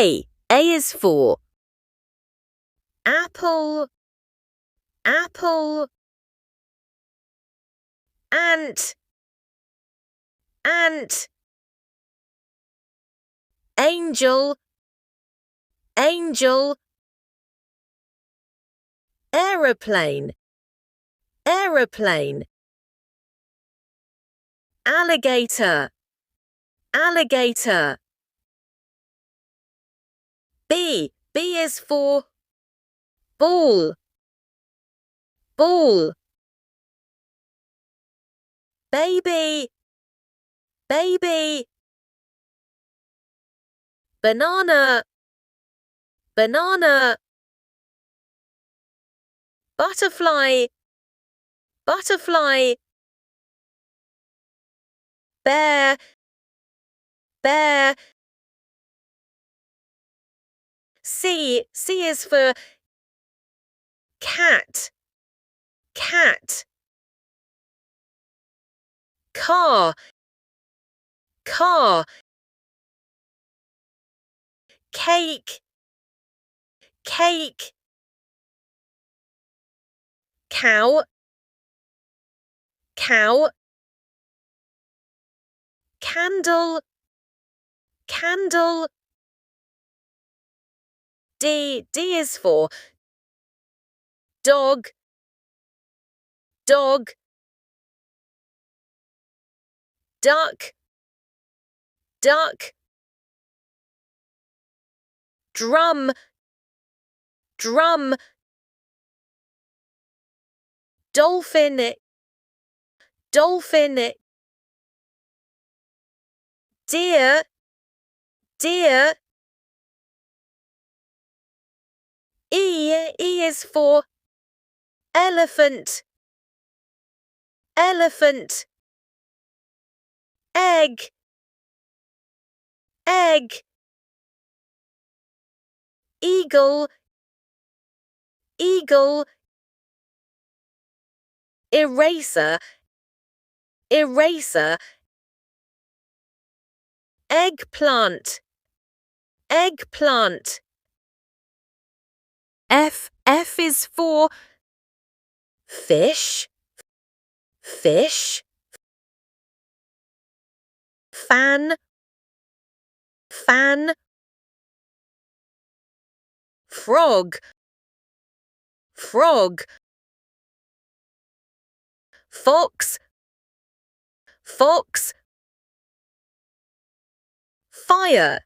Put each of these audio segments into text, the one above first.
A is for apple, apple. Ant, ant. Angel, angel. Aeroplane, aeroplane. Alligator, alligator. B is for ball, ball. Baby, baby. Banana, banana. Butterfly, butterfly. Bear, bear. C is for cat, cat. Car, car. Cake, cake. Cow, cow. Candle, candle. D is for dog, dog. Duck, duck. Drum, drum. Dolphin, dolphin. Deer, deer. E is for elephant, elephant. Egg, egg. Eagle, eagle. Eraser, eraser. Eggplant, eggplant. F is for fish, fish. Fan, fan. Frog, frog. Fox, fox. Fire,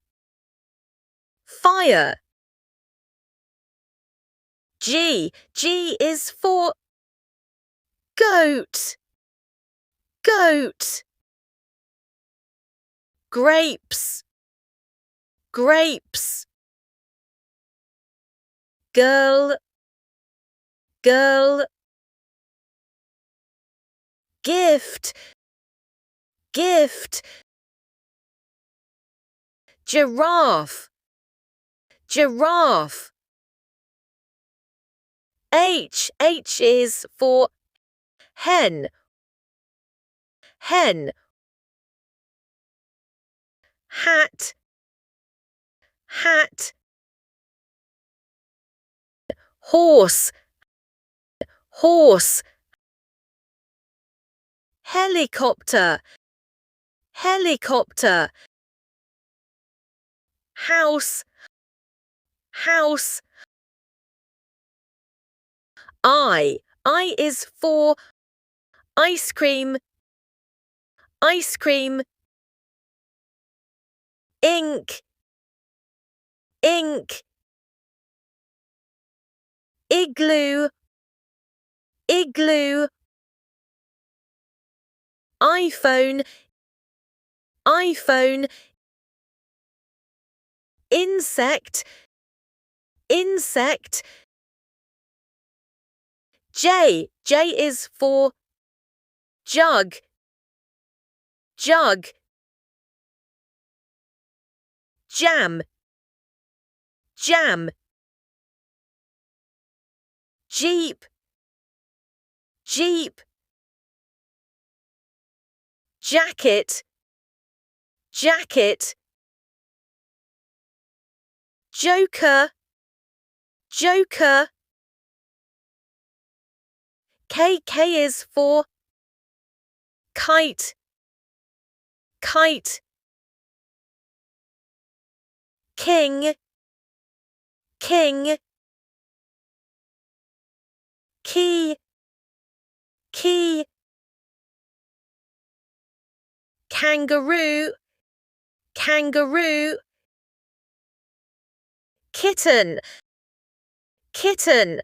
fire. G is for goat, goat. Grapes, grapes. Girl, girl. Gift, gift. Giraffe, giraffe. H is for hen, hen. Hat, hat. Horse, horse. Helicopter, helicopter. House, house. I is for ice cream, ice cream. Ink, ink. Igloo, igloo. iPhone, iPhone. Insect, insect. J is for jug, jug. Jam, jam. Jeep, jeep. Jacket, jacket. joker, joker. K is for kite, kite. King, king. Key, key. Kangaroo, kangaroo. Kitten, kitten.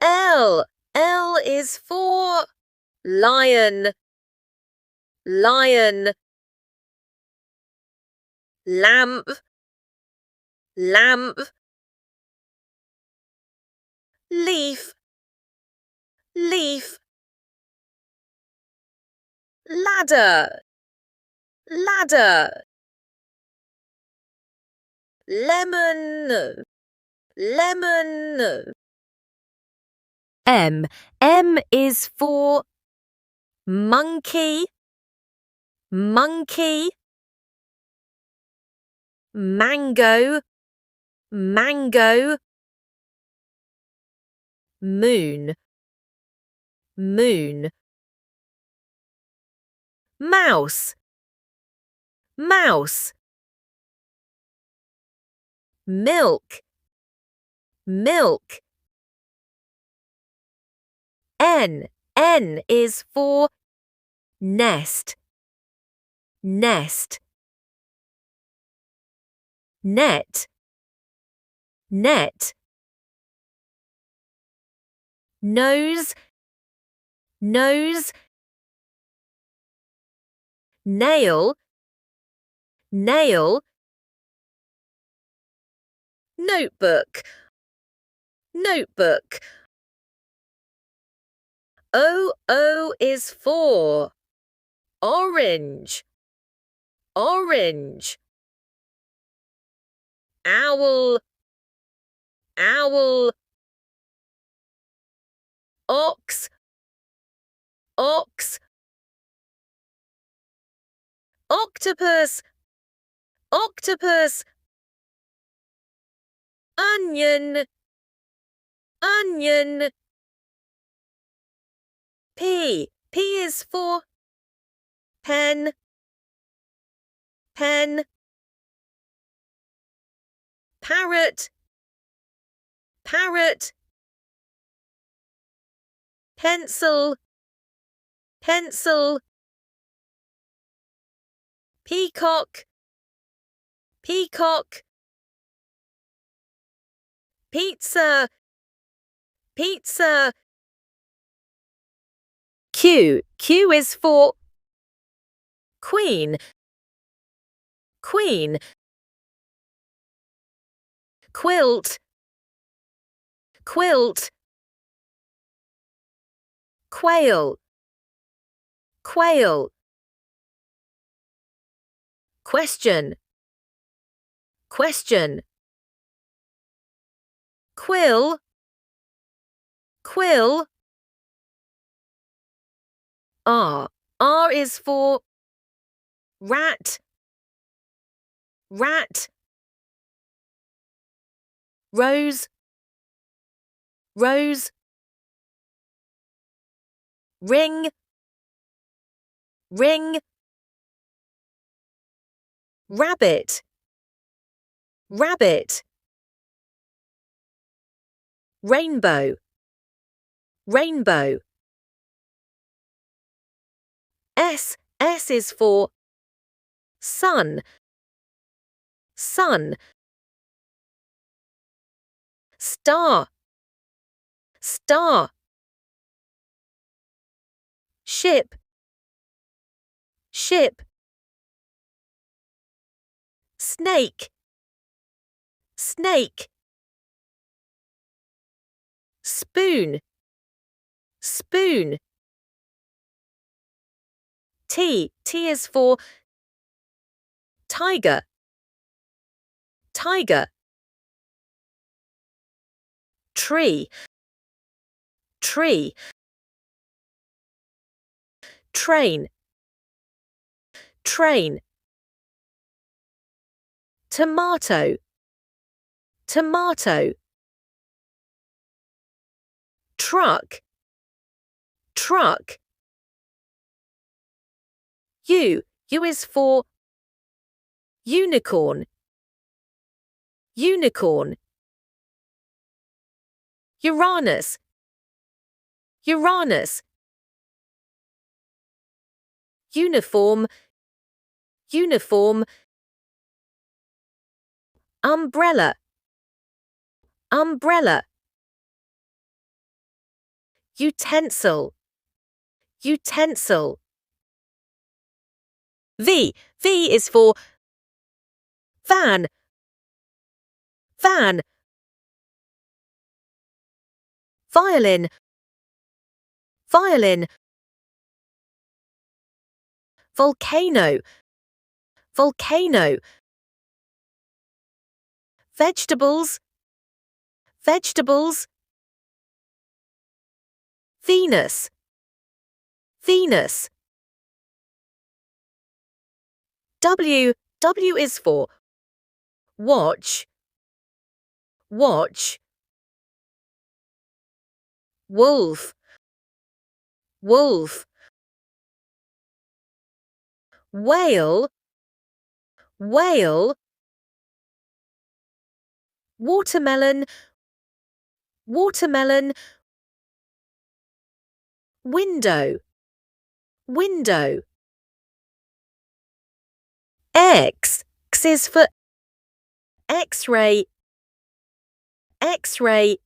L is for lion, lion. Lamp, lamp. Leaf, leaf. Ladder, ladder. Lemon, lemon. M is for monkey, monkey. Mango, mango. Moon, moon. Mouse, mouse. Milk, milk. N is for nest, nest. Net, net. Nose, nose. Nail, nail. Notebook, notebook. O is for orange, orange. Owl, owl. Ox, ox. Octopus, octopus. Onion, onion. P is for pen, pen. Parrot, parrot. Pencil, pencil. Peacock, peacock. Pizza, pizza. Q is for queen, queen. Quilt, quilt. Quail, quail. Question, question. Quill, quill. R is for rat, rat. Rose, rose. Ring, ring. Rabbit, rabbit. Rainbow, rainbow. S is for sun, sun. Star, star. Ship, ship. Snake, snake. Spoon, spoon. T is for tiger, tiger. Tree, tree. Train, train. tomato, tomato. Truck, truck. U is for unicorn, unicorn. Uranus, Uranus. Uniform, uniform. Umbrella, umbrella. Utensil, utensil. V is for van, van. Violin, violin. Volcano, volcano. Vegetables, vegetables. Venus, Venus. W is for watch, watch. Wolf, wolf. Whale, whale. Watermelon, watermelon. Window, window. X is for X-ray, X-ray.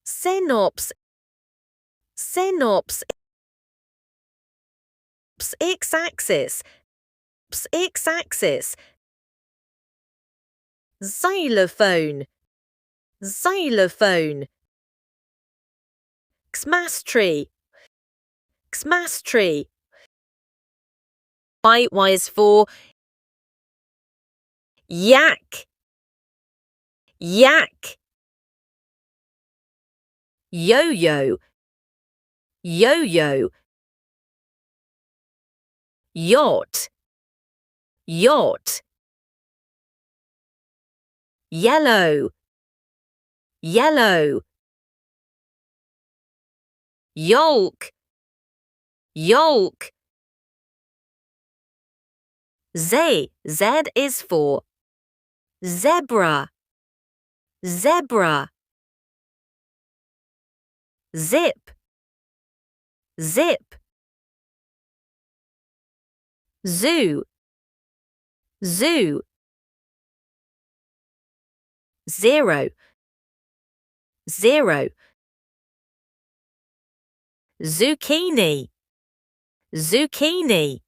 Synops, synops. X-axis, X-axis. Xylophone, xylophone. Xmas tree, Xmas tree. Y is for yak, yak. Yo-yo, yo-yo. Yacht, yacht. Yellow, yellow. Yolk, yolk. Z is for zebra, zebra. Zip, zip. Zoo, zoo. Zero, zero. Zucchini, zucchini.